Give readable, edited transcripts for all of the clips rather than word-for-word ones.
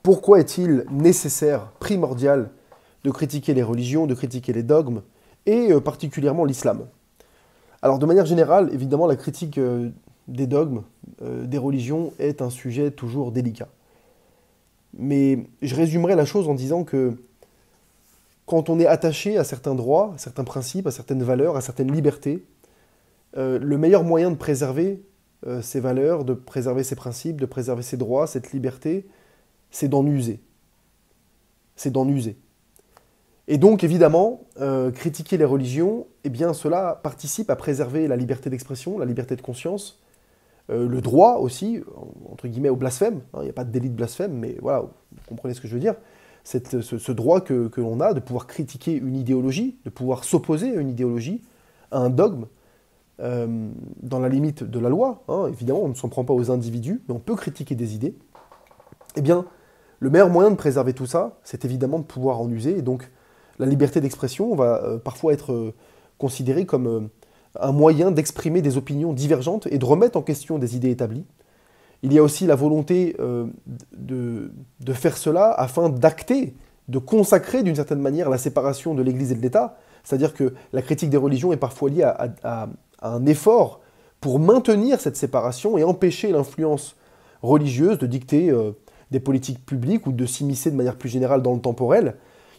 Pourquoi est-il nécessaire, primordial, de critiquer les religions, de critiquer les dogmes, et particulièrement l'islam? Alors de manière générale, évidemment, la critique des dogmes, des religions, est un sujet toujours délicat. Mais je résumerai la chose en disant que quand on est attaché à certains droits, à certains principes, à certaines valeurs, à certaines libertés, le meilleur moyen de préserver ces valeurs, de préserver ces principes, de préserver ces droits, cette liberté, c'est d'en user. C'est d'en user. Et donc, évidemment, critiquer les religions, eh bien, cela participe à préserver la liberté d'expression, la liberté de conscience, le droit aussi, entre guillemets, au blasphème. Hein, il n'y a pas de délit de blasphème, mais voilà, vous comprenez ce que je veux dire. Ce droit que l'on a de pouvoir critiquer une idéologie, de pouvoir s'opposer à une idéologie, à un dogme, dans la limite de la loi. Hein, évidemment, on ne s'en prend pas aux individus, mais on peut critiquer des idées. Eh bien, le meilleur moyen de préserver tout ça, c'est évidemment de pouvoir en user. Et donc, la liberté d'expression va parfois être considérée comme un moyen d'exprimer des opinions divergentes et de remettre en question des idées établies. Il y a aussi la volonté de faire cela afin d'acter, de consacrer d'une certaine manière la séparation de l'Église et de l'État. C'est-à-dire que la critique des religions est parfois liée à un effort pour maintenir cette séparation et empêcher l'influence religieuse de dicter des politiques publiques ou de s'immiscer de manière plus générale dans le temporel.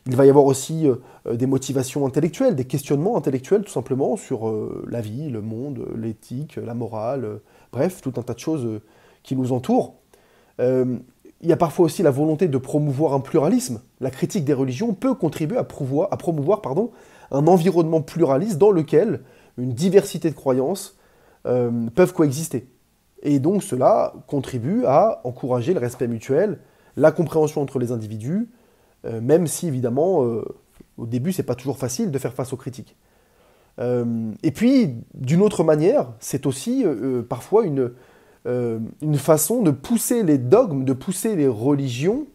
Il va y avoir aussi des motivations intellectuelles, des questionnements intellectuels tout simplement sur la vie, le monde, l'éthique, la morale, bref, tout un tas de choses qui nous entourent. Il y a parfois aussi la volonté de promouvoir un pluralisme. La critique des religions peut contribuer à promouvoir un environnement pluraliste dans lequel une diversité de croyances peuvent coexister. Et donc cela contribue à encourager le respect mutuel, la compréhension entre les individus, même si évidemment, au début, c'est pas toujours facile de faire face aux critiques. Et puis, d'une autre manière, c'est aussi parfois une façon de pousser les dogmes, de pousser les religions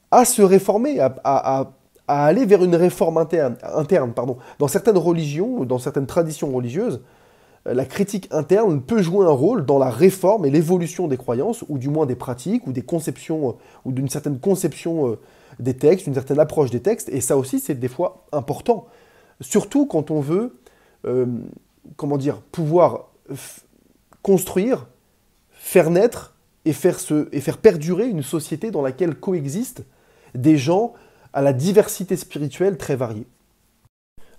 à se réformer, à aller vers une réforme interne. Dans certaines religions, dans certaines traditions religieuses, la critique interne peut jouer un rôle dans la réforme et l'évolution des croyances, ou du moins des pratiques, ou des conceptions, ou d'une certaine conception des textes, d'une certaine approche des textes, et ça aussi c'est des fois important. Surtout quand on veut, pouvoir construire, faire naître et faire perdurer une société dans laquelle coexistent des gens à la diversité spirituelle très variée.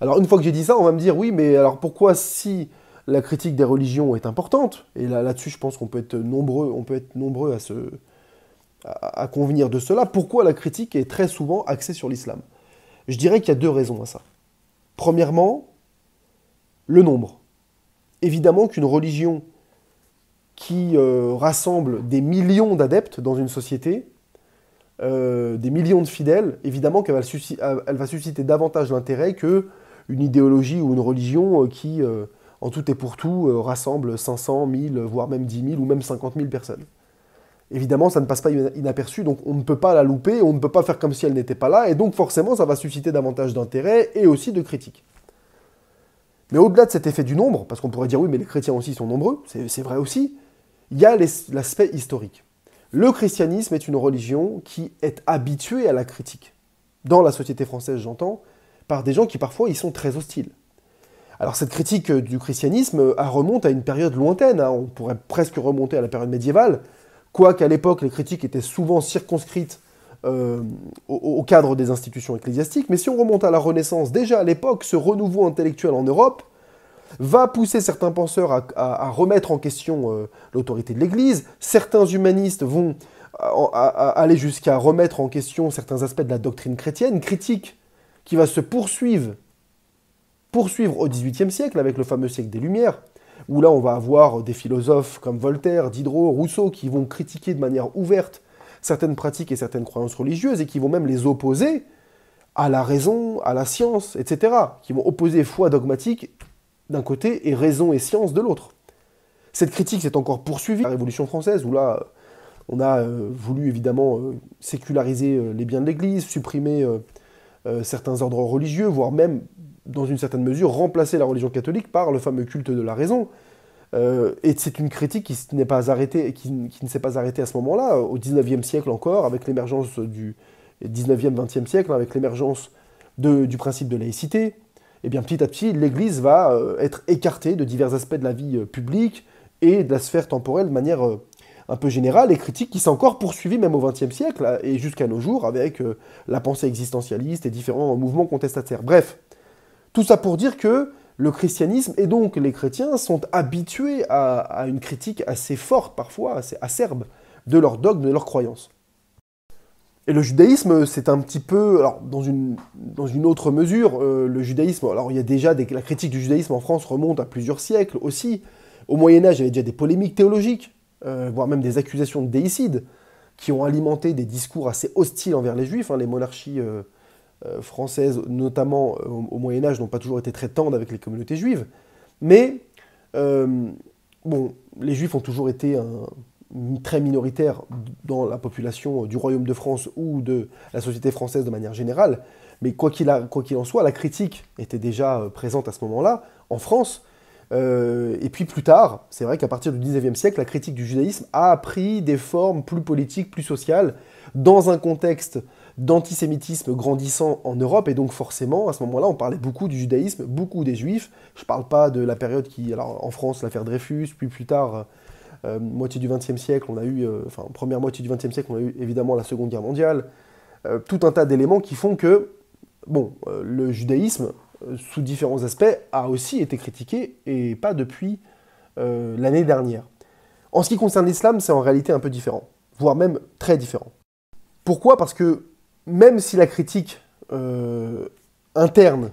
Alors une fois que j'ai dit ça, on va me dire, oui, mais alors pourquoi si la critique des religions est importante, et là-dessus je pense qu'on peut être nombreux à convenir de cela, pourquoi la critique est très souvent axée sur l'islam? Je dirais qu'il y a deux raisons à ça. Premièrement, le nombre. Évidemment qu'une religion qui rassemble des millions d'adeptes dans une société, des millions de fidèles, évidemment qu'elle va susciter davantage d'intérêt qu'une idéologie ou une religion qui, en tout et pour tout, rassemble 500, 1000, voire même 10 000 ou même 50 000 personnes. Évidemment, ça ne passe pas inaperçu, donc on ne peut pas la louper, on ne peut pas faire comme si elle n'était pas là, et donc forcément, ça va susciter davantage d'intérêt et aussi de critiques. Mais au-delà de cet effet du nombre, parce qu'on pourrait dire oui, mais les chrétiens aussi sont nombreux, c'est vrai aussi, il y a l'aspect historique. Le christianisme est une religion qui est habituée à la critique. Dans la société française, j'entends, par des gens qui parfois y sont très hostiles. Alors cette critique du christianisme remonte à une période lointaine, hein. On pourrait presque remonter à la période médiévale, quoiqu'à l'époque les critiques étaient souvent circonscrites au cadre des institutions ecclésiastiques, mais si on remonte à la Renaissance, déjà à l'époque, ce renouveau intellectuel en Europe va pousser certains penseurs à remettre en question l'autorité de l'Église, certains humanistes vont aller jusqu'à remettre en question certains aspects de la doctrine chrétienne, critique qui va se poursuivre au XVIIIe siècle, avec le fameux siècle des Lumières, où là on va avoir des philosophes comme Voltaire, Diderot, Rousseau, qui vont critiquer de manière ouverte certaines pratiques et certaines croyances religieuses, et qui vont même les opposer à la raison, à la science, etc., qui vont opposer foi dogmatique d'un côté et raison et science de l'autre. Cette critique s'est encore poursuivie à la Révolution française, où là, on a voulu évidemment séculariser les biens de l'Église, supprimer certains ordres religieux, voire même, dans une certaine mesure, remplacer la religion catholique par le fameux culte de la raison. Et c'est une critique qui n'est pas arrêtée, qui ne s'est pas arrêtée à ce moment-là, au XIXe siècle encore, avec l'émergence du XIXe, XXe siècle, avec l'émergence du principe de laïcité. Et bien petit à petit, l'Église va être écartée de divers aspects de la vie publique et de la sphère temporelle de manière un peu générale, et critique qui s'est encore poursuivie même au XXe siècle, et jusqu'à nos jours, avec la pensée existentialiste et différents mouvements contestataires. Bref, tout ça pour dire que le christianisme et donc les chrétiens sont habitués à une critique assez forte, parfois assez acerbe, de leurs dogmes, de leurs croyances. Et le judaïsme, c'est un petit peu, alors dans une autre mesure, le judaïsme, alors il y a déjà la critique du judaïsme en France remonte à plusieurs siècles aussi. Au Moyen-Âge, il y avait déjà des polémiques théologiques, voire même des accusations de déicide, qui ont alimenté des discours assez hostiles envers les juifs. Les monarchies françaises, notamment au Moyen-Âge, n'ont pas toujours été très tendres avec les communautés juives. Mais, bon, les juifs ont toujours été très minoritaires dans la population du Royaume de France ou de la société française de manière générale. Mais quoi qu'il en soit, la critique était déjà présente à ce moment-là, en France. Et puis plus tard, c'est vrai qu'à partir du XIXe siècle, la critique du judaïsme a pris des formes plus politiques, plus sociales, dans un contexte d'antisémitisme grandissant en Europe, et donc forcément, à ce moment-là, on parlait beaucoup du judaïsme, beaucoup des juifs. Je ne parle pas de la période alors en France, l'affaire Dreyfus, puis plus tard, moitié du XXe siècle, on a eu, première moitié du XXe siècle, on a eu évidemment la Seconde Guerre mondiale, tout un tas d'éléments qui font que, bon, le judaïsme, sous différents aspects, a aussi été critiqué, et pas depuis l'année dernière. En ce qui concerne l'islam, c'est en réalité un peu différent, voire même très différent. Pourquoi ? Parce que même si la critique interne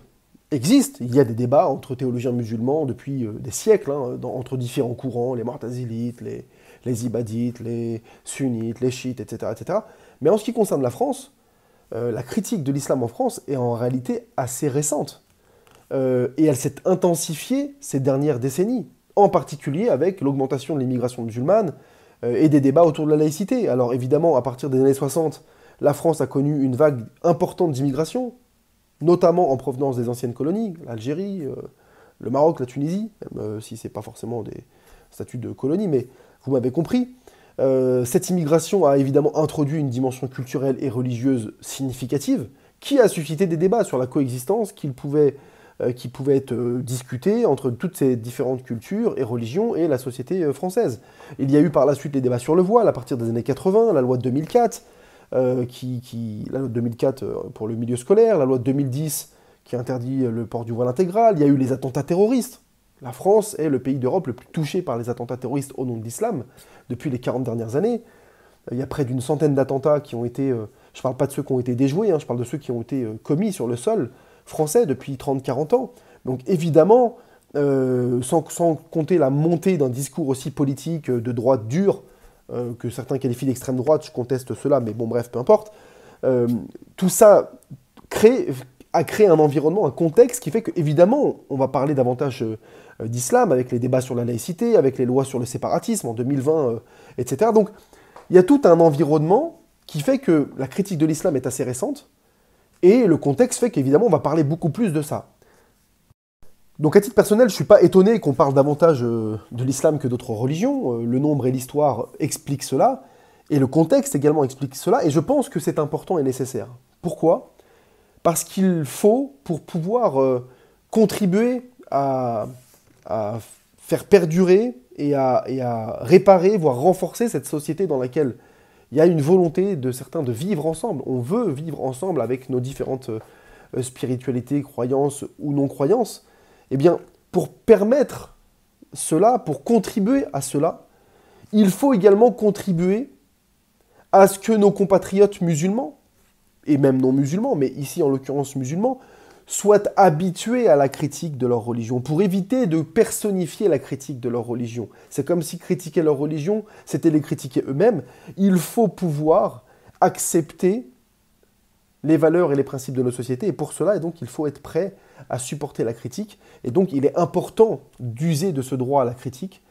existe, il y a des débats entre théologiens musulmans depuis des siècles, entre différents courants, les Mu'tazilites, les Ibadites, les Sunnites, les Chiites, etc., etc. Mais en ce qui concerne la France, la critique de l'islam en France est en réalité assez récente. Et elle s'est intensifiée ces dernières décennies, en particulier avec l'augmentation de l'immigration musulmane et des débats autour de la laïcité. Alors évidemment, à partir des années 60, la France a connu une vague importante d'immigration, notamment en provenance des anciennes colonies, l'Algérie, le Maroc, la Tunisie, même si ce n'est pas forcément des statuts de colonie, mais vous m'avez compris. Cette immigration a évidemment introduit une dimension culturelle et religieuse significative, qui a suscité des débats sur la coexistence qui pouvait être discutée entre toutes ces différentes cultures et religions et la société française. Il y a eu par la suite les débats sur le voile à partir des années 80, la loi de 2004, la loi de 2004 pour le milieu scolaire, la loi de 2010 qui interdit le port du voile intégral, il y a eu les attentats terroristes. La France est le pays d'Europe le plus touché par les attentats terroristes au nom de l'islam depuis les 40 dernières années. Il y a près d'une centaine d'attentats qui ont été... je ne parle pas de ceux qui ont été déjoués, je parle de ceux qui ont été commis sur le sol français depuis 30-40 ans. Donc évidemment, sans compter la montée d'un discours aussi politique de droite dure, que certains qualifient d'extrême droite, je conteste cela, mais bon bref, peu importe. Tout ça a créé un environnement, un contexte qui fait qu'évidemment, on va parler davantage d'islam, avec les débats sur la laïcité, avec les lois sur le séparatisme en 2020, etc. Donc il y a tout un environnement qui fait que la critique de l'islam est assez récente, et le contexte fait qu'évidemment, on va parler beaucoup plus de ça. Donc à titre personnel, je ne suis pas étonné qu'on parle davantage de l'islam que d'autres religions. Le nombre et l'histoire expliquent cela, et le contexte également explique cela, et je pense que c'est important et nécessaire. Pourquoi ? Parce qu'il faut, pour pouvoir contribuer à faire perdurer et à réparer, voire renforcer cette société dans laquelle il y a une volonté de certains de vivre ensemble. On veut vivre ensemble avec nos différentes spiritualités, croyances ou non-croyances. Eh bien, pour permettre cela, pour contribuer à cela, il faut également contribuer à ce que nos compatriotes musulmans, et même non musulmans, mais ici en l'occurrence musulmans, soient habitués à la critique de leur religion, pour éviter de personnifier la critique de leur religion. C'est comme si critiquer leur religion, c'était les critiquer eux-mêmes. Il faut pouvoir accepter les valeurs et les principes de nos sociétés, et pour cela, donc, il faut être prêt à supporter la critique, et donc il est important d'user de ce droit à la critique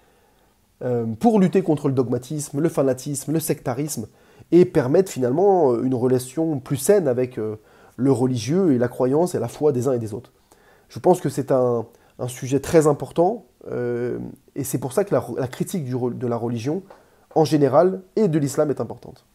pour lutter contre le dogmatisme, le fanatisme, le sectarisme, et permettre finalement une relation plus saine avec le religieux et la croyance et la foi des uns et des autres. Je pense que c'est un un sujet très important, et c'est pour ça que la critique de la religion, en général, et de l'islam est importante.